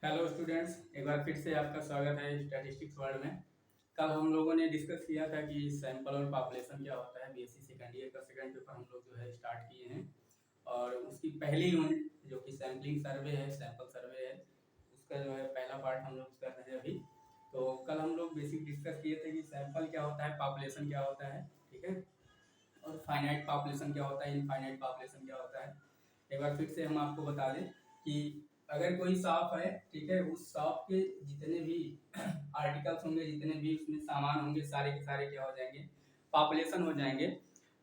Hello students, एक बार फिर से आपका स्वागत है स्टैटिस्टिक्स वर्ल्ड में। कल हम लोगों ने डिस्कस किया था कि सैंपल और पॉपुलेशन क्या होता है। बीएससी सेकंड ईयर का सेकंड पेपर हम लोग जो है स्टार्ट किए हैं और उसकी पहली यूनिट जो कि सैम्पलिंग सर्वे है, सैंपल सर्वे है, उसका जो है पहला पार्ट हम लोग कर रहे हैं अभी। तो कल हम लोग बेसिक डिस्कस किए थे कि सैंपल क्या होता है, पॉपुलेशन क्या होता है, ठीक है, और फाइनाइट पॉपुलेशन क्या होता है, इनफाइनाइट पॉपुलेशन क्या होता है। एक बार फिर से हम आपको बता दें कि अगर कोई शॉप है, ठीक है, उस शॉप के जितने भी आर्टिकल्स होंगे, जितने भी उसमें सामान होंगे, सारे के सारे क्या हो जाएंगे, पॉपुलेशन हो जाएंगे।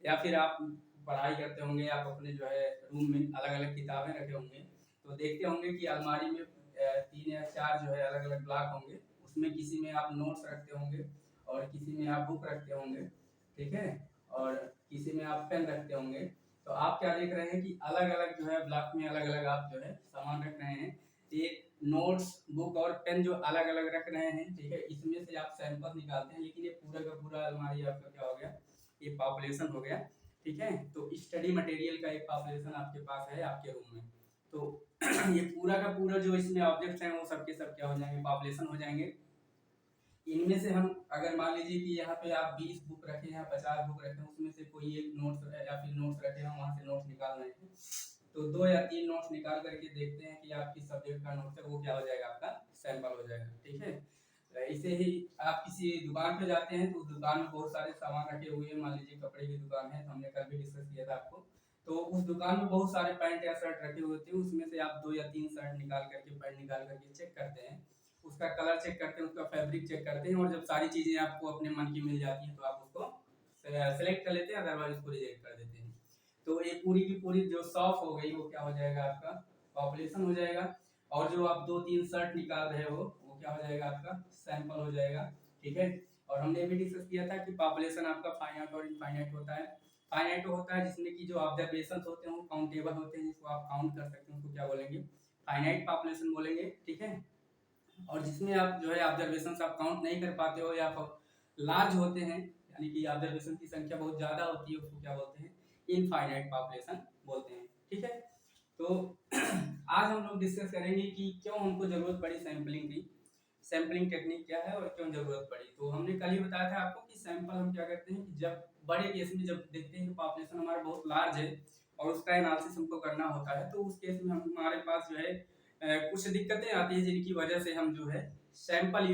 या फिर आप पढ़ाई करते होंगे, आप अपने जो है रूम में अलग अलग किताबें रखे होंगे, तो देखते होंगे कि अलमारी में 3 या 4 जो है अलग अलग ब्लॉक होंगे। उसमें किसी में आप नोट्स रखते होंगे और किसी में आप बुक रखते होंगे, ठीक है, और किसी में आप पेन रखते होंगे। तो आप क्या देख रहे हैं कि अलग अलग जो है ब्लॉक में अलग अलग आप जो है सामान रख रहे हैं। एक नोट्स, बुक और पेन जो अलग अलग रख रहे हैं, ठीक है, इसमें से आप सैंपल निकालते हैं। लेकिन ये पूरा का पूरा अलमारी आपका क्या हो गया, ये पॉपुलेशन हो गया, ठीक है। तो स्टडी मटेरियल का एक पॉपुलेशन आपके पास है आपके रूम में। तो ये पूरा का पूरा जो इसमें ऑब्जेक्ट्स हैं वो सबके सब क्या हो जाएंगे, पॉपुलेशन हो जाएंगे। इनमें से हम अगर मान लीजिए कि यहाँ पे आप 20 बुक रखे हैं, 50 बुक रखे हैं, उसमें से कोई एक नोट्स या फिर नोट्स रखे हैं, वहाँ से नोट्स निकाल रहे हैं, तो 2 या 3 नोट्स निकाल करके देखते हैं कि आप किस सब्जेक्ट का नोट्स है, वो क्या हो जाएगा, आपका सैंपल हो जाएगा, ठीक है। ऐसे ही आप किसी दुकान पे जाते हैं तो उस दुकान में बहुत सारे सामान रखे हुए हैं। मान लीजिए कपड़े की दुकान है, तो हमने कल भी डिस्कस किया था आपको। तो उस दुकान में बहुत सारे पैंट या शर्ट रखे हुए होते हैं, उसमें से आप 2 या 3 शर्ट निकाल करके, पैंट निकाल करके चेक करते हैं, उसका कलर चेक करते हैं, उसका फैब्रिक चेक करते हैं, और जब सारी चीज़ें आपको अपने मन की मिल जाती हैं तो आप उसको सेलेक्ट कर लेते हैं, अदरवाइज उसको रिजेक्ट कर देते हैं। तो ये पूरी की पूरी जो शॉप हो गई वो क्या हो जाएगा, आपका पॉपुलेशन हो जाएगा। और जो आप 2-3 शर्ट निकाल रहे हो वो क्या हो जाएगा, आपका सैंपल हो जाएगा, ठीक है। और हमने भी डिस्कस किया था कि पॉपुलेशन आपका फाइनाइट और इनफाइनाइट होता है। फाइनाइट होता है जिसमें कि जो ऑब्जर्वेशन होते हैं वो काउंटेबल होते हैं, जिसको आप काउंट कर सकते हैं, उसको क्या बोलेंगे, फाइनाइट पॉपुलेशन बोलेंगे, ठीक है। और जिसमें आप जो है ऑब्जर्वेशन आप काउंट नहीं कर पाते हो या लार्ज होते हैं, यानी कि ऑब्जर्वेशन की संख्या बहुत ज़्यादा होती है, उसको क्या बोलते हैं, इनफाइनाइट पॉपुलेशन बोलते हैं, ठीक है। तो आज हम लोग डिस्कस करेंगे कि क्यों हमको ज़रूरत पड़ी सैम्पलिंग की, सैम्पलिंग टेक्निक क्या है और क्यों ज़रूरत पड़ी। तो हमने कल ही बताया था आपको कि सैंपल हम क्या करते हैं कि जब बड़े केस में जब देखते हैं कि पॉपुलेशन हमारा बहुत लार्ज है और उसका एनालिसिस हमको करना होता है, तो उस केस में हम हमारे पास जो है कुछ दिक्कतें आती हैं, जिनकी वजह से हम जो है सैंपल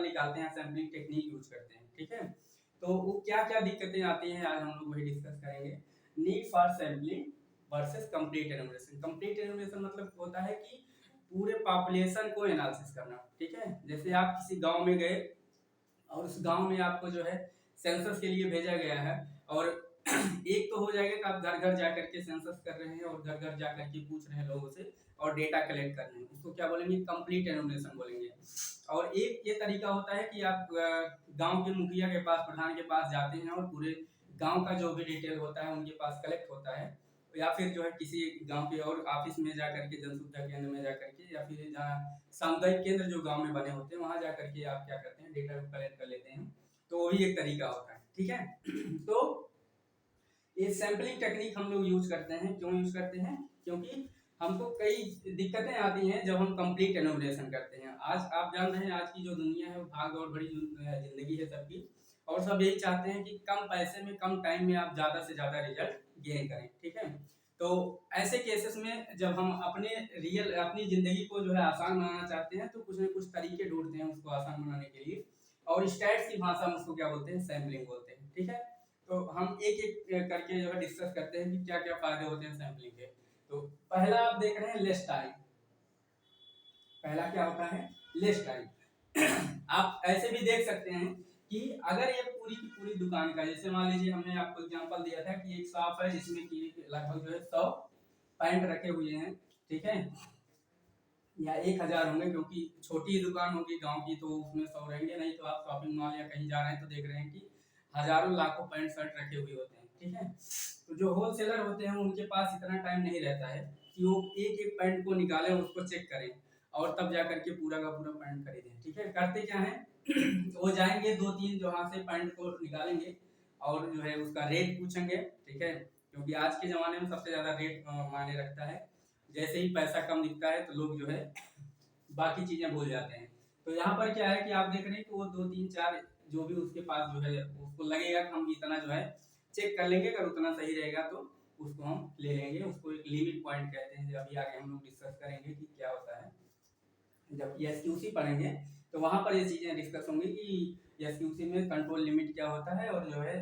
निकालते हैं, सैम्पलिंग टेक्निक यूज करते हैं, ठीक है। तो वो क्या क्या दिक्कतें आती हैं आज हम लोग वही डिस्कस करेंगे। Need for sampling versus complete enumeration. Complete enumeration मतलब होता है कि पूरे पॉपुलेशन को एनालिसिस करना, ठीक है। जैसे आप किसी गांव में गए और उस गांव में आपको जो है सेंसस के लिए भेजा गया है, और एक तो हो जाएगा कि आप घर घर जा करके सेंसस कर रहे हैं और घर घर जा करके पूछ रहे हैं लोगों से और डेटा कलेक्ट कर रहे हैं, उसको क्या बोलेंगे, कंप्लीट एनुमरेशन बोलेंगे। और एक ये तरीका होता है कि आप गांव के मुखिया के पास, प्रधान के पास जाते हैं और पूरे गांव का जो भी डिटेल होता है उनके पास कलेक्ट होता है, या फिर जो है किसी गांव के और ऑफिस में जा करके, जनसुविधा केंद्र में जा करके, या फिर जहाँ सामुदायिक केंद्र जो गांव में बने होते हैं वहां जा करके आप क्या करते हैं, डेटा कलेक्ट कर लेते हैं। तो वो भी एक तरीका होता है, ठीक है। तो ये सैम्पलिंग टेक्निक हम लोग यूज करते हैं, क्यों यूज करते हैं, क्योंकि हमको कई दिक्कतें आती हैं जब हम कंप्लीट एनुमरेशन करते हैं। आज आप जान रहे हैं आज की जो दुनिया है वो भाग दौड़ भरी जिंदगी है सबकी, और सब यही चाहते हैं कि कम पैसे में कम टाइम में आप ज़्यादा से ज़्यादा रिजल्ट गेन करें, ठीक है। तो ऐसे केसेस में जब हम अपनी ज़िंदगी को जो है आसान बनाना चाहते हैं, तो कुछ ना कुछ तरीके ढूंढते हैं उसको आसान बनाने के लिए, और स्टैट्स की भाषा में उसको क्या बोलते हैं, सैम्पलिंग बोलते हैं, ठीक है। तो हम एक एक करके जो है डिस्कस करते हैं कि क्या क्या फायदे होते हैं सैम्पलिंग के। तो पहला आप देख रहे हैं लेस टाइम। पहला क्या होता है, लेस टाइम। आप ऐसे भी देख सकते हैं कि अगर ये पूरी की पूरी दुकान का, जैसे मान लीजिए हमने आपको एग्जांपल दिया था कि एक शॉप है जिसमें कि लगभग जो है 100 पैंट रखे हुए हैं, ठीक है, या 1000 होंगे, क्योंकि छोटी दुकान होगी गांव की तो उसमें 100 रहेंगे नहीं। तो आप शॉपिंग मॉल या कहीं जा रहे हैं तो देख रहे हैं कि हजारों लाखों पैंट शर्ट रखे हुए होते हैं, ठीक है। तो जो होलसेलर होते हैं उनके पास इतना टाइम नहीं रहता है कि वो एक एक पैंट को निकालें, उसको चेक करें और तब जा करके पूरा का पूरा पैंट खरीदें, ठीक है। करते क्या है, वो जाएंगे 2-3 जहाँ से पैंट को निकालेंगे और जो है उसका रेट पूछेंगे, ठीक है, क्योंकि आज के ज़माने में सबसे ज़्यादा रेट मायने रखता है। जैसे ही पैसा कम दिखता है तो लोग जो है बाकी चीजें भूल जाते हैं। तो यहाँ पर क्या है कि आप देख रहे हैं कि वो 2 3 4 जो भी उसके पास जो है उसको लगेगा कि हम इतना जो है चेक कर लेंगे, अगर उतना सही रहेगा तो उसको हम ले लेंगे। उसको एक लिमिट पॉइंट कहते हैं, अभी आगे हम लोग डिस्कस करेंगे कि क्या होता है। जब एसक्यूसी पढ़ेंगे तो वहां पर ये चीजें डिस्कस होंगी कि एसक्यूसी में कंट्रोल लिमिट क्या होता है और जो है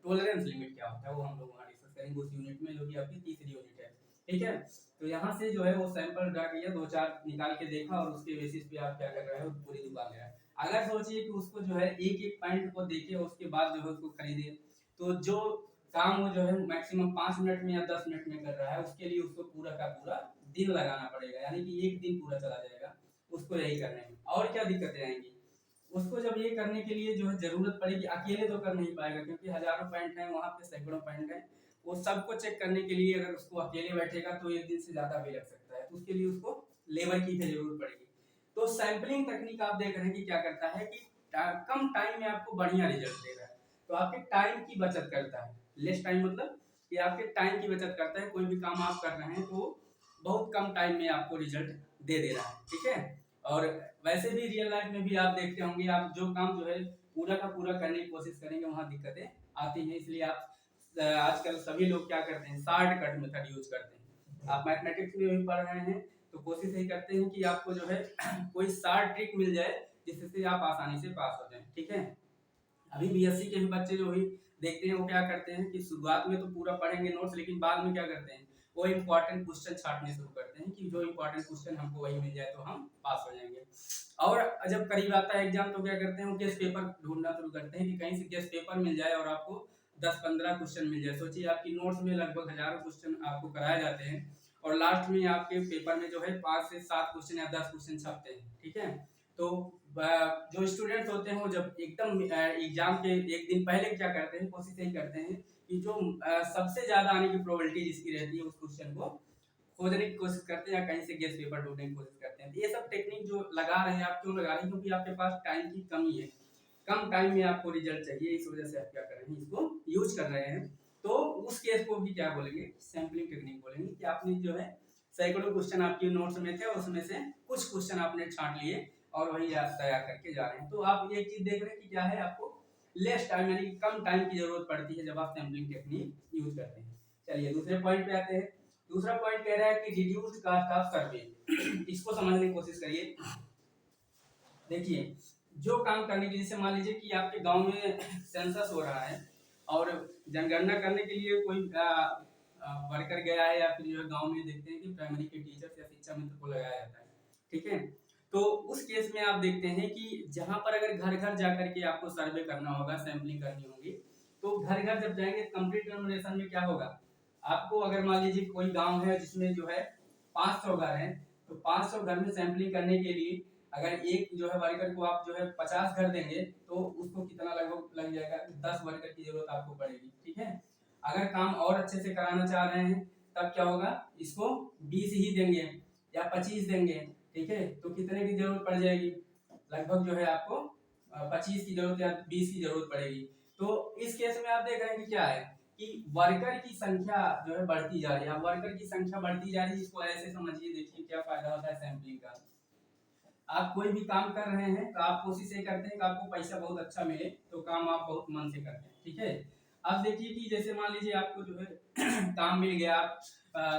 टॉलरेंस लिमिट क्या होता है, वो हम लोग वहाँ डिस्कस करेंगे उस यूनिट में, जो कि आपकी तीसरी यूनिट है। ठीक है, तो यहाँ से जो है वो सैंपल ड्रा किया, 2 4 निकाल के देखा और उसके बेसिस पे आप क्या कर रहे हो, पूरी दुकान ले आए। अगर सोचिए कि उसको जो है एक एक पॉइंट को देखे उसके बाद जो है उसको खरीदे, तो जो काम वो जो है मैक्सिमम 5 मिनट में या 10 मिनट में कर रहा है, उसके लिए उसको पूरा का पूरा दिन लगाना पड़ेगा, यानी कि एक दिन पूरा चला जाएगा उसको यही करने में। और क्या दिक्कतें आएंगी उसको जब ये करने के लिए जो है जरूरत पड़ेगी, अकेले तो कर नहीं पाएगा क्योंकि हजारों पॉइंट हैं वहाँ पे, सैकड़ों पॉइंट हैं, वो सबको चेक करने के लिए अगर उसको अकेले बैठेगा तो एक दिन से ज्यादा भी लग सकता है, तो उसके लिए उसको लेबर की भी जरूरत पड़ेगी। तो सैंपलिंग तकनीक आप देख रहे हैं कि क्या करता है कि कम टाइम में आपको बढ़िया रिजल्ट दे रहा है, तो आपके टाइम की बचत करता है। लेस टाइम मतलब कि आपके टाइम की बचत करता है, कोई भी काम आप कर रहे हैं तो बहुत कम टाइम में आपको रिजल्ट दे दे रहा है। ठीक है, और वैसे भी रियल लाइफ में भी आप देखते होंगे, आप जो काम जो है पूरा का पूरा करने की कोशिश करेंगे वहां दिक्कतें आती हैं। इसलिए आप आजकल सभी लोग क्या करते हैं, शॉर्ट कट मेथड यूज करते हैं। आप मैथमेटिक्स में भी पढ़ रहे हैं तो कोशिश यही करते हैं कि आपको जो है कोई शॉर्ट ट्रिक मिल जाए जिससे आप आसानी से पास हो जाएं। ठीक है, अभी बीएससी के भी बच्चे जो भी देखते हैं वो क्या करते हैं कि शुरुआत में तो पूरा पढ़ेंगे नोट्स, लेकिन बाद में क्या करते हैं वो इंपॉर्टेंट क्वेश्चन छांटने शुरू करते हैं कि जो इंपॉर्टेंट क्वेश्चन हमको वही मिल जाए तो हम पास हो जाएंगे। और जब करीब आता है एग्जाम तो क्या करते हैं वो गेस्ट पेपर ढूंढना शुरू करते हैं कि कहीं से गेस्ट पेपर मिल जाए और आपको 10 15 क्वेश्चन मिल जाए। सोचिए आपकी नोट्स में लगभग हजारों क्वेश्चन आपको कराए जाते हैं और लास्ट में आपके पेपर में जो है 5 से 7 क्वेश्चन या 10 क्वेश्चन छपते हैं। ठीक है, तो जो स्टूडेंट्स होते हैं वो जब एकदम एग्जाम के एक दिन पहले क्या करते हैं, कोशिश यही करते हैं कि जो सबसे ज्यादा आने की प्रोबेबिलिटी जिसकी रहती है उस क्वेश्चन को खोजने की कोशिश करते हैं या कहीं से गेस्ट पेपर ढूंढने की कोशिश करते हैं। तो ये सब टेक्निक जो लगा रहे हैं आप, क्यों लगा रहे हैं, क्योंकि आपके पास टाइम की कमी है, कम टाइम में आपको रिजल्ट चाहिए, इस वजह से आप क्या कर रहे हैं, इसको यूज कर रहे हैं। तो उस केस को भी क्या बोलेंगे, सैम्पलिंग टेक्निक बोलेंगे कि आपने जो है सैकड़ों क्वेश्चन आपके नोट्स में थे और उसमें से कुछ क्वेश्चन आपने छांट लिए और वही आप तैयार करके जा रहे हैं। तो आप एक चीज देख रहे हैं कि क्या है, आपको लेस टाइम यानी कि कम टाइम की जरूरत पड़ती है जब आप सैम्पलिंग टेक्निक यूज करते हैं। चलिए दूसरे पॉइंट पे आते हैं। दूसरा पॉइंट कह रहा है कि रिड्यूस्ड कास्ट ऑफ सर्वे। इसको समझने की कोशिश करिए। देखिए जो काम करने के लिए, जैसे मान लीजिए कि आपके गांव में सेंसस हो रहा है और जनगणना करने के लिए कोई वर्कर गया है, या फिर जो है गांव में देखते हैं कि प्राइमरी के टीचर्स या शिक्षा मित्र को लगाया जाता है। ठीक है, तो उस केस में आप देखते हैं कि जहां पर अगर घर घर जाकर के आपको सर्वे करना होगा, सैंपलिंग करनी होगी, तो घर घर जब जाएंगे कंप्लीट एनुमरेशन में क्या होगा, आपको अगर मान लीजिए कोई गांव है जिसमें जो है 500 घर हैं, तो 500 घर में सैंपलिंग करने के लिए अगर एक जो है वर्कर को आप जो है 50 घर देंगे तो उसको कितना लगभग लग जाएगा, 10 वर्कर की जरूरत आपको पड़ेगी। ठीक है, अगर काम और अच्छे से कराना चाह रहे हैं तब क्या होगा, इसको 20 ही देंगे या 25 देंगे। ठीक है, तो कितने की जरूरत पड़ जाएगी, लगभग जो है आपको 25 की जरूरत या 20 की जरूरत पड़ेगी। तो इस केस में आप देख रहे हैं कि क्या है कि वर्कर की संख्या जो है बढ़ती जा रही है। अब वर्कर की संख्या बढ़ती जा रही है, इसको ऐसे समझिए, देखिए क्या फायदा होता है सैंपलिंग का। आप कोई भी काम कर रहे हैं तो आप कोशिश ये करते हैं कि आपको पैसा बहुत अच्छा मिले, तो काम आप बहुत मन से करते हैं। ठीक है, अब देखिए कि जैसे मान लीजिए आपको जो है काम मिल गया, आप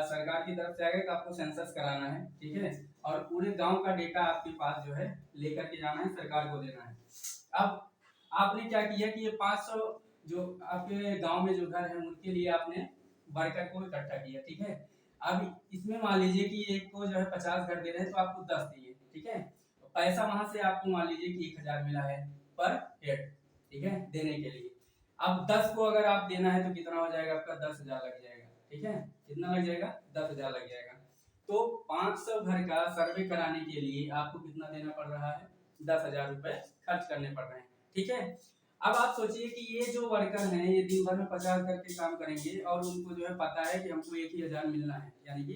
सरकार की तरफ से आ गया कि आपको सेंसस कराना है। ठीक है, और पूरे गांव का डेटा आपके पास जो है लेकर के जाना है, सरकार को देना है। अब आपने क्या किया कि ये 500 जो आपके गांव में जो घर है उनके लिए आपने वर्कर को इकट्ठा किया। ठीक है, अब इसमें मान लीजिए कि एक को जो है 50 घर दे रहे हैं तो आपको 10 दिए। ठीक है, पैसा वहां से आपको मान लीजिए कि 1000 मिला है पर हेड। ठीक है, देने के लिए अब 10 को अगर आप देना है तो कितना हो जाएगा आपका, 10,000 लग जाएगा। ठीक है, कितना लग जाएगा, 10,000 लग जाएगा। तो 500 घर का सर्वे कराने के लिए आपको कितना देना पड़ रहा है, 10,000 रुपए खर्च करने पड़ रहे हैं। ठीक है, अब आप सोचिए कि ये जो वर्कर हैं ये दिन भर में 50 घर के काम करेंगे और उनको जो है पता है कि हमको 1,000 मिलना है, यानी कि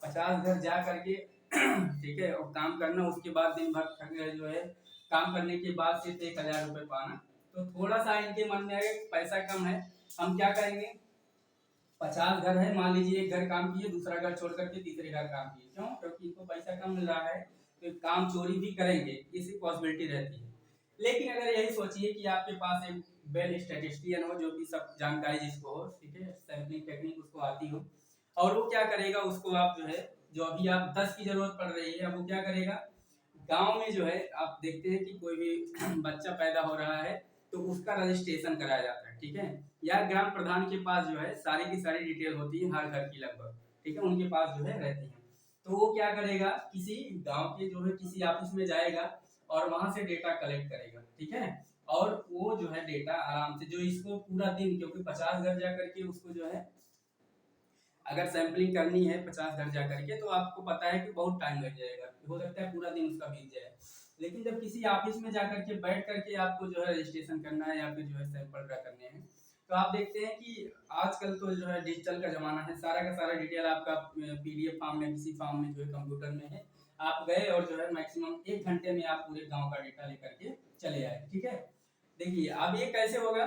50 घर जा करके ठीक है और काम करना, उसके बाद दिन भर जो है काम करने के बाद सिर्फ 1,000 रुपए पाना, तो थोड़ा सा इनके मन में आएगा पैसा कम है, हम क्या करेंगे, 50 घर है, मान लीजिए एक घर काम किए, दूसरा घर छोड़ करके तीसरे घर काम किए, क्यों, क्योंकि इनको पैसा कम मिल रहा है। तो काम चोरी भी करेंगे, इसकी पॉसिबिलिटी रहती है। लेकिन अगर यही सोचिए कि आपके पास एक वेल स्टैटिस्टिशियन हो जो कि सब जानकारी जिसको हो, ठीक है, सैम्पलिंग टेक्निक उसको आती हो, और वो क्या करेगा, उसको आप जो है, जो अभी आप 10 की जरूरत पड़ रही है, अब वो क्या करेगा, गांव में जो है आप देखते हैं कि कोई भी बच्चा पैदा हो रहा है तो उसका रजिस्ट्रेशन कराया जाता है, ठीक है, या ग्राम प्रधान के पास जो है सारी की सारी डिटेल होती है हर घर की लगभग, ठीक है, उनके पास जो है रहती है। तो वो क्या करेगा, किसी गांव के जो है किसी ऑफिस में जाएगा और वहां से डेटा कलेक्ट करेगा, ठीक है, और वो जो है डेटा आराम से, जो इसको पूरा दिन, क्योंकि 50 घर जा करके उसको जो है अगर सैंपलिंग करनी है 50 घर जा करके, तो आपको पता है कि बहुत टाइम लग जाएगा, हो सकता है पूरा दिन उसका बीत जाए। लेकिन जब किसी ऑफिस में जा करके बैठ करके आपको जो है रजिस्ट्रेशन करना है या फिर जो है सैंपल ड्रा करने हैं, तो आप देखते हैं कि आजकल तो जो है डिजिटल का जमाना है, सारा का सारा डिटेल आपका पीडीएफ फॉर्म में, किसी फॉर्म में जो है कंप्यूटर में है, आप गए और जो है मैक्सिमम 1 घंटे में आप पूरे गांव का डेटा लेकर के चले आए, ठीक है। देखिए अब ये कैसे होगा,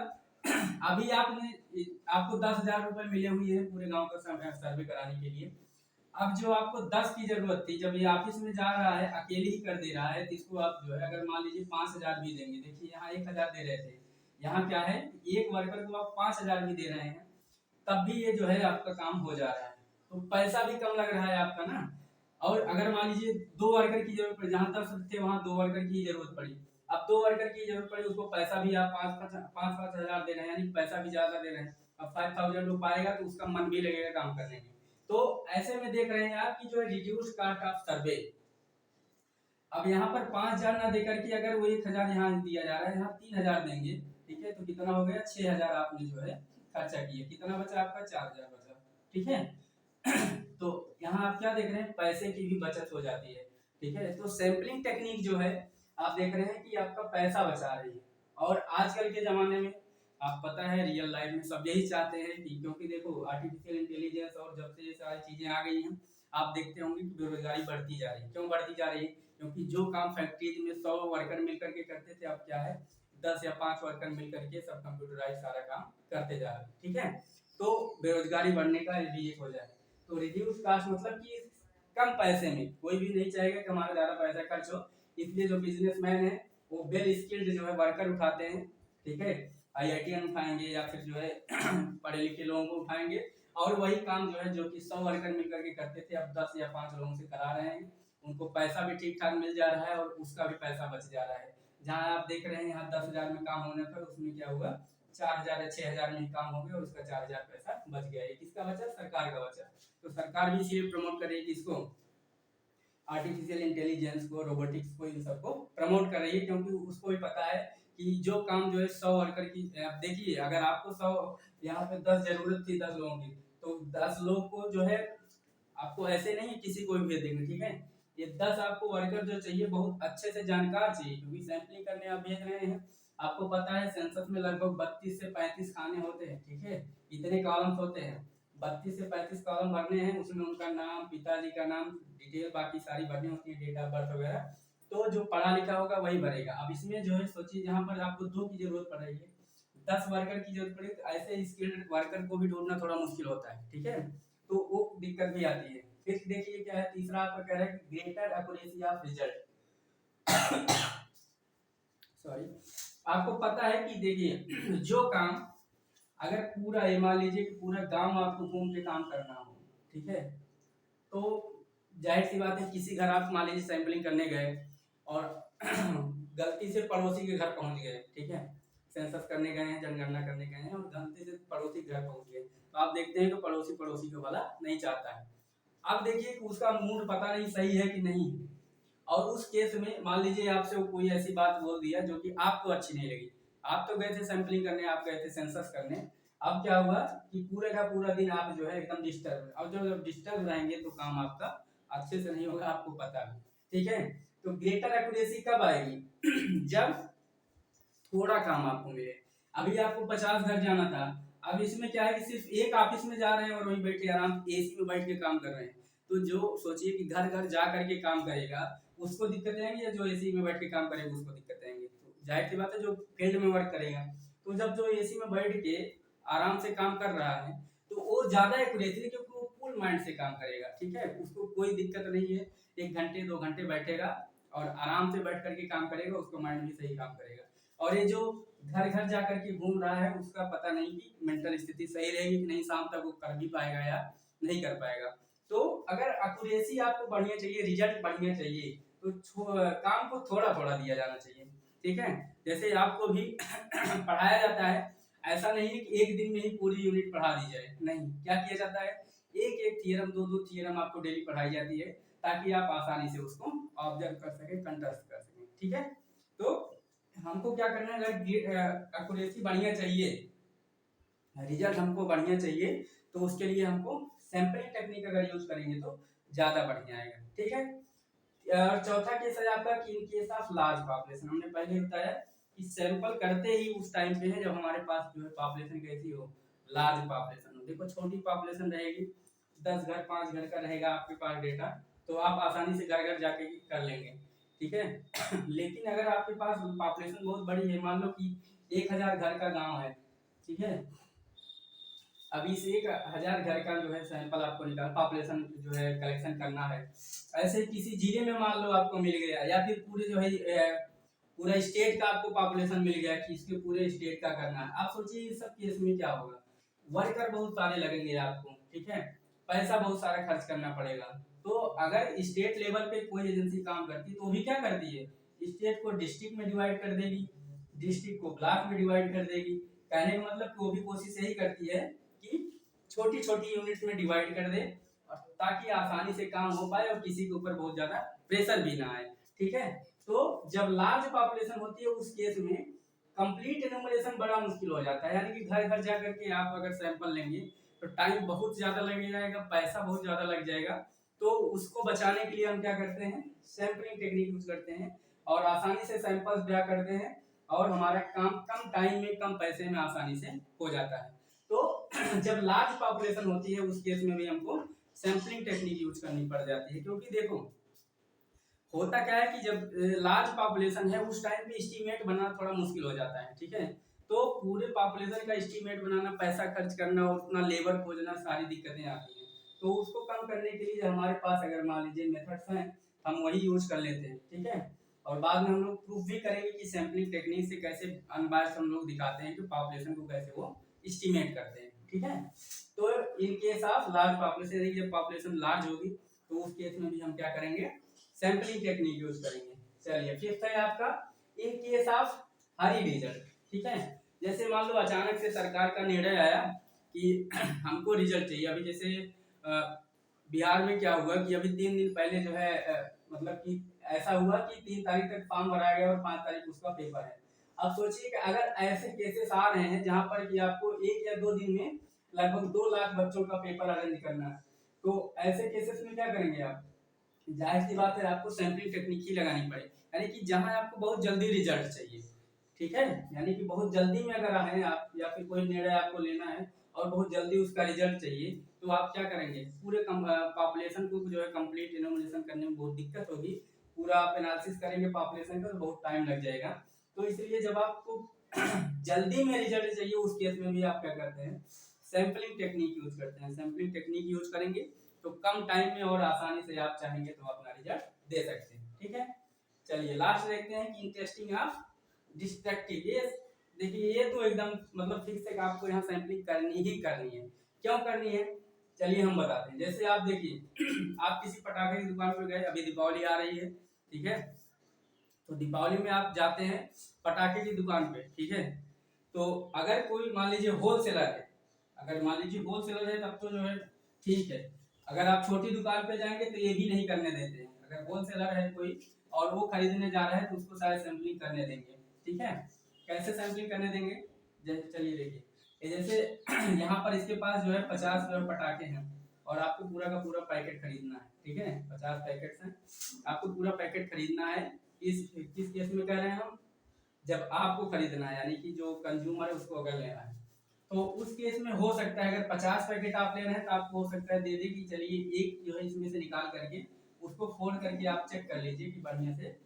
अभी आपने, आपको 10,000 रुपए मिले हुए हैं पूरे गांव का सर्वे कराने के लिए। अब जो आपको 10 की जरूरत थी, जब ये ऑफिस में जा रहा है अकेले ही कर दे रहा है, तो इसको आप जो है अगर मान लीजिए 5,000 भी देंगे, देखिए यहाँ 1,000 दे रहे थे, यहाँ क्या है, एक वर्कर को आप 5,000 भी दे रहे हैं, तब भी ये जो है आपका काम हो जा रहा है, तो पैसा भी कम लग रहा है आपका ना। और अगर मान लीजिए 2 वर्कर की जरूरत पड़ी, जहाँ 10 थे वहाँ 2 वर्कर की जरूरत पड़ी, अब 2 वर्कर की जरूरत पड़ी, उसको पैसा भी आप 5,000 दे रहे हैं, यानी पैसा भी ज्यादा दे रहे हैं, अब 5,000 वो पाएगा तो उसका मन भी लगेगा काम करने में। तो ऐसे में देख रहे हैं आप कि जो है रिड्यूस कास्ट ऑफ सर्वे, अब यहाँ पर 5,000 ना देकर के अगर वो 1,000 यहाँ दिया जा रहा है, यहाँ 3,000 देंगे, ठीक है, तो कितना हो गया, 6,000 आपने जो है खर्चा किया, कितना बचा आपका, 4,000 बचा, ठीक है। तो यहाँ आप क्या देख रहे हैं, पैसे की भी बचत हो जाती है, ठीक है। तो सैंपलिंग टेक्निक जो है आप देख रहे हैं कि आपका पैसा बचा रही है, और आजकल के जमाने में आप पता है रियल लाइफ में सब यही चाहते हैं कि, क्योंकि देखो आर्टिफिशियल इंटेलिजेंस और जब से ये सारी चीजें आ गई हैं, आप देखते होंगे कि बेरोजगारी बढ़ती जा रही है, क्यों बढ़ती जा रही है, क्योंकि जो काम फैक्ट्रीज में 100 वर्कर मिल करके करते थे, अब क्या है 10 या 5 वर्कर मिल करके सब कंप्यूटराइज सारा काम करते जा रहे हैं, ठीक है। तो बेरोजगारी बढ़ने का ये भी एक हो जाए, तो रिड्यूस कास्ट मतलब कि कम पैसे में, कोई भी नहीं चाहेगा कि हमारा ज्यादा पैसा खर्च हो, इसलिए जो बिजनेसमैन है वो वेल स्किल्ड जो है वर्कर उठाते हैं, ठीक है, आईआईटीएन उठाएंगे या फिर जो है पढ़े लिखे लोगों को उठाएंगे, और वही काम जो है जो कि 100 वर्कर मिलकर के करते थे, अब 10 या 5 लोगों से करा रहे हैं, उनको पैसा भी ठीक ठाक मिल जा रहा है और उसका भी पैसा बच जा रहा है। जहाँ आप देख रहे हैं यहाँ 10,000 में काम होने पर उसमें क्या हुआ, 4,000 या 6,000 में ही काम हो गया और उसका 4,000 पैसा बच गया, ये किसका बचा, सरकार का बचा। तो सरकार भी इसीलिए प्रमोट कर रही है किसको, आर्टिफिशियल इंटेलिजेंस को, रोबोटिक्स को, इन सबको प्रमोट कर रही है, क्योंकि उसको भी पता है कि जो काम जो है 100 वर्कर की, आप देखिए अगर आपको 100, यहाँ पे 10 जरूरत थी 10 लोगों की, तो 10 लोग को जो है आपको ऐसे नहीं किसी को भी भेज देंगे, ठीक है, ये 10 आपको वर्कर जो चाहिए बहुत अच्छे से जानकार चाहिए, क्योंकि सैंपलिंग करने आप भेज रहे हैं, आपको पता है सेंसस में लगभग 32 से 35 खाने होते हैं, ठीक है, इतने कॉलम्स होते हैं, 32 से 35 कॉलम भरने हैं, उसमें उनका नाम, पिताजी का नाम, डिटेल बाकी सारी भरनी होती है, डेट ऑफ बर्थ वगैरह, तो जो पढ़ा लिखा होगा वही भरेगा। अब इसमें जो है सोचिए जहाँ पर आपको 2 की जरूरत पड़ रही है, 10 वर्कर की जरूरत पड़ी, तो ऐसे स्किल्ड वर्कर को भी ढूंढना थोड़ा मुश्किल होता है, ठीक है, तो वो दिक्कत भी आती है। फिर देखिए क्या है, तीसरा आपका कह रहा है greater accuracy of result. Sorry, आपको पता है कि देखिए जो काम अगर पूरा, ये मान लीजिए कि पूरा गांव आपको घूम के काम करना हो, ठीक है, तो जाहिर सी बात है किसी घर आप मान लीजिए सैंपलिंग करने गए और गलती से पड़ोसी के घर पहुंच गए, ठीक है, सेंसस करने गए हैं, जनगणना करने गए हैं और गलती से पड़ोसी के घर पहुंच गए, तो आप देखते हैं कि पड़ोसी पड़ोसी को भला नहीं चाहता है। अब देखिए कि उसका मूड पता नहीं सही है कि नहीं, और उस केस में मान लीजिए आपसे वो कोई ऐसी बात बोल दिया जो कि आपको अच्छी नहीं लगी, आप तो गए थे सैंपलिंग करने, आप गए थे सेंसस करने, अब क्या हुआ कि पूरे का पूरा दिन आप जो है एकदम डिस्टर्ब, और जब डिस्टर्ब रहेंगे तो काम आपका अच्छे से नहीं होगा, आपको पता है, ठीक है। तो ग्रेटर एक्यूरेसी कब आएगी जब थोड़ा काम आपको मिले। अभी आपको 50 घर जाना था, अब इसमें क्या है कि सिर्फ एक ऑफिस में जा रहे हैं और वहीं बैठ के आराम एसी में बैठ के काम कर रहे हैं, तो जो सोचिए कि घर घर जा करके काम करेगा उसको दिक्कतें आएंगी, या जो एसी में बैठ के काम करेगा उसको दिक्कतें आएंगी, तो जाहिर सी बात है जो फील्ड में वर्क करेगा, तो जब जो एसी में बैठ के आराम से काम कर रहा है तो वो ज्यादा एक्यूरेटली, क्योंकि वो फुल माइंड से काम करेगा, ठीक है, उसको कोई दिक्कत नहीं है, 1 घंटे 2 घंटे बैठेगा और आराम से बैठ करके काम करेगा, उसका माइंड भी सही काम करेगा। और ये जो घर घर जा करके घूम रहा है, उसका पता नहीं कि मेंटल स्थिति सही रहेगी कि नहीं, शाम तक वो कर भी पाएगा या नहीं कर पाएगा। तो अगर एक्यूरेसी आपको बढ़िया चाहिए, रिजल्ट बढ़िया चाहिए, तो काम को थोड़ा थोड़ा दिया जाना चाहिए, ठीक है। जैसे आपको भी पढ़ाया जाता है, ऐसा नहीं है कि एक दिन में ही पूरी यूनिट पढ़ा दी जाए, नहीं, क्या किया जाता है, एक एक थियरम, दो दो थियरम आपको डेली पढ़ाई जाती है, ताकि आप आसानी से उसको ऑब्जर्व कर सकें, कंटेस्ट कर सकें, ठीक है। तो हमको क्या करना है, अगर एक्यूरेसी बढ़िया चाहिए, रिजल्ट हमको बढ़िया चाहिए, तो उसके लिए हमको सैंपलिंग टेक्निक अगर यूज करेंगे तो ज्यादा बढ़िया आएगा, ठीक है। और चौथा केस है आपका कि in case of large population, हमने पहले बताया कि सैंपल करते ही उस टाइम पे है जब हमारे पास जो है पॉपुलेशन कैसी हो, लार्ज पॉपुलेशन हो। देखो छोटी पॉपुलेशन रहेगी, 10 घर 5 घर का रहेगा आपके पास डेटा, तो आप आसानी से घर घर जाके कर लेंगे, ठीक है। लेकिन अगर आपके पास पॉपुलेशन बहुत बड़ी है, मान लो कि 1000 घर का गांव है, ठीक है, अभी से 1000 घर का जो है सैंपल आपको निकाल पॉपुलेशन जो है कलेक्शन करना है, ऐसे किसी जिले में मान लो आपको मिल गया, या फिर पूरे जो है पूरा स्टेट का आपको पॉपुलेशन मिल गया कि इसके पूरे स्टेट का करना है। आप सोचिए इस सब केस में क्या होगा, वर्कर बहुत सारे लगेंगे आपको, ठीक है, पैसा बहुत सारा खर्च करना पड़ेगा। तो अगर स्टेट लेवल पे कोई एजेंसी काम करती तो भी क्या करती है, स्टेट को डिस्ट्रिक्ट में डिवाइड कर देगी, डिस्ट्रिक्ट को ब्लॉक में डिवाइड कर देगी। कहने का मतलब वो भी कोशिश यही करती है कि छोटी छोटी यूनिट में डिवाइड कर दे, ताकि आसानी से काम हो पाए और किसी के ऊपर बहुत ज्यादा प्रेशर भी ना आए, ठीक है। तो जब लार्ज पॉपुलेशन होती है उस केस में कंप्लीट एनुमरेशन बड़ा मुश्किल हो जाता है, यानी कि घर घर जा करके आप अगर सैंपल लेंगे तो टाइम बहुत ज्यादा लग जाएगा, पैसा बहुत ज्यादा लग जाएगा। तो उसको बचाने के लिए हम क्या करते हैं, सैंपलिंग टेक्निक यूज करते हैं और आसानी से सैंपल्स ड्रा करते हैं, और हमारा काम कम टाइम में कम पैसे में आसानी से हो जाता है। तो जब लार्ज पॉपुलेशन होती है उस केस में भी हमको सैंपलिंग टेक्निक यूज करनी पड़ जाती है, क्योंकि देखो होता क्या है कि जब लार्ज पॉपुलेशन है उस टाइम पे एस्टीमेट बनाना थोड़ा मुश्किल हो जाता है, ठीक है। तो पूरे पॉपुलेशन का एस्टीमेट बनाना, पैसा खर्च करना और उतना लेबर खोजना, सारी दिक्कतें आती हैं। तो उसको कम करने के लिए हमारे पास अगर मान लीजिए मेथड्स हैं, हम वही यूज कर लेते हैं, ठीक है। और बाद में हम लोग प्रूफ भी करेंगे कि सैंपलिंग टेक्निक से कैसे अनबायस्ड हम लोग दिखाते हैं कि पॉपुलेशन को कैसे वो एस्टीमेट करते हैं, ठीक है। तो in case of large population, जब पॉपुलेशन लार्ज होगी तो उस केस में भी हम क्या करेंगे, सैंपलिंग टेक्निक यूज करेंगे। चलिए फिफ्थ है आपका in case of Hari result, ठीक है। जैसे मान लो अचानक से सरकार का निर्णय आया कि हमको रिजल्ट चाहिए, अभी जैसे बिहार में क्या हुआ कि अभी 3 दिन पहले जो है मतलब कि ऐसा हुआ कि 3 तारीख तक फॉर्म भराया गया और 5 तारीख उसका पेपर है। अब सोचिए कि अगर ऐसे केसेस आ रहे हैं जहां पर कि आपको 1 या 2 दिन में लगभग 2 लाख बच्चों का पेपर अरेंज करना है, तो ऐसे केसेस में क्या करेंगे आप, जाहिर सी बात है आपको सैंपलिंग टेक्निक ही लगानी पड़े, यानी कि जहां आपको बहुत जल्दी रिजल्ट चाहिए, ठीक है, यानी कि बहुत जल्दी में अगर आए आप या फिर कोई निर्णय आपको लेना है और बहुत जल्दी उसका रिजल्ट चाहिए, तो आप क्या करेंगे, पूरे पॉपुलेशन को जो है कंप्लीट एनुमरेशन करने में बहुत दिक्कत होगी, पूरा आप एनालिसिस करेंगे पॉपुलेशन का तो बहुत टाइम लग जाएगा। तो इसलिए जब आपको जल्दी में रिजल्ट चाहिए उस केस में भी आप क्या करते हैं, सैंपलिंग टेक्निक यूज करते हैं। सैंपलिंग टेक्निक यूज करेंगे तो कम टाइम में और आसानी से आप चाहेंगे तो अपना रिजल्ट दे सकते हैं, ठीक है। चलिए लास्ट देखते हैं कि इंटरेस्टिंग ऑफ डिस्ट्रक्टिव। ये देखिए ये तो एकदम मतलब फिक्स है कि आपको यहाँ सैंपलिंग करनी ही करनी है। क्यों करनी है, चलिए हम बताते हैं। जैसे आप देखिए आप किसी पटाखे की दुकान पर गए, अभी दीपावली आ रही है, ठीक है, तो दीपावली में आप जाते हैं पटाखे की दुकान पे, ठीक है। तो अगर कोई मान लीजिए होलसेलर है, अगर मान लीजिए होलसेलर है तब तो जो है ठीक है, अगर आप छोटी दुकान पे जाएंगे तो ये भी नहीं करने देते हैं। अगर होलसेलर है कोई और वो खरीदने जा रहा है तो उसको शायद सैंपलिंग करने देंगे, ठीक है। कैसे सैंपलिंग करने देंगे, चलिए देखिए, जैसे यहाँ पर इसके पास जो है 50 पटाखे हैं और आपको पूरा का पूरा पैकेट खरीदना है, ठीक है, 50 पैकेट हैं, आपको पूरा पैकेट खरीदना है। किस केस में कह रहे हैं हम, जब आपको खरीदना है, यानी कि जो कंज्यूमर है उसको अगर लेना है, तो उस केस में हो सकता है अगर 50 पैकेट आप ले रहे हैं तो आपको हो सकता है दे दे कि चलिए एक जो है इसमें से निकाल करके उसको फोल्ड करके आप चेक कर लीजिए कि बढ़िया से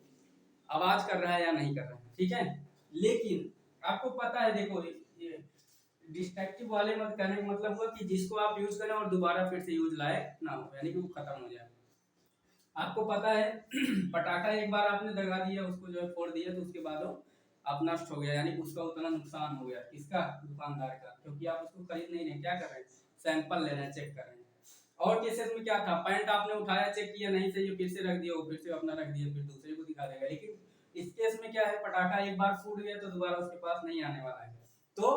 आवाज कर रहा है या नहीं कर रहा है, ठीक है। लेकिन आपको पता है देखो ये डिस्ट्रक्टिव वाले मत कहने का मतलब हुआ कि जिसको आप यूज करें और दोबारा फिर से यूज लायक ना हो, यानी कि वो खत्म हो जाए। आपको पता है पटाखा एक बार आपने दगा दिया, उसको जो है फोड़ दिया, तो उसके बाद वो आप नष्ट हो गया, यानी कि उसका उतना नुकसान हो गया, किसका, दुकानदार का, क्योंकि आप उसको खरीद नहीं रहे, क्या कर रहे हैं, सैंपल ले रहे हैं, चेक कर रहे हैं। और केसेस में क्या था, पैंट आपने उठाया, चेक किया, नहीं सही है, फिर से रख दिया, वो फिर से अपना रख दिया, फिर दूसरे को दिखा देगा। लेकिन इस केस में क्या है, पटाखा एक बार फूट गया तो दोबारा उसके पास नहीं आने वाला है। तो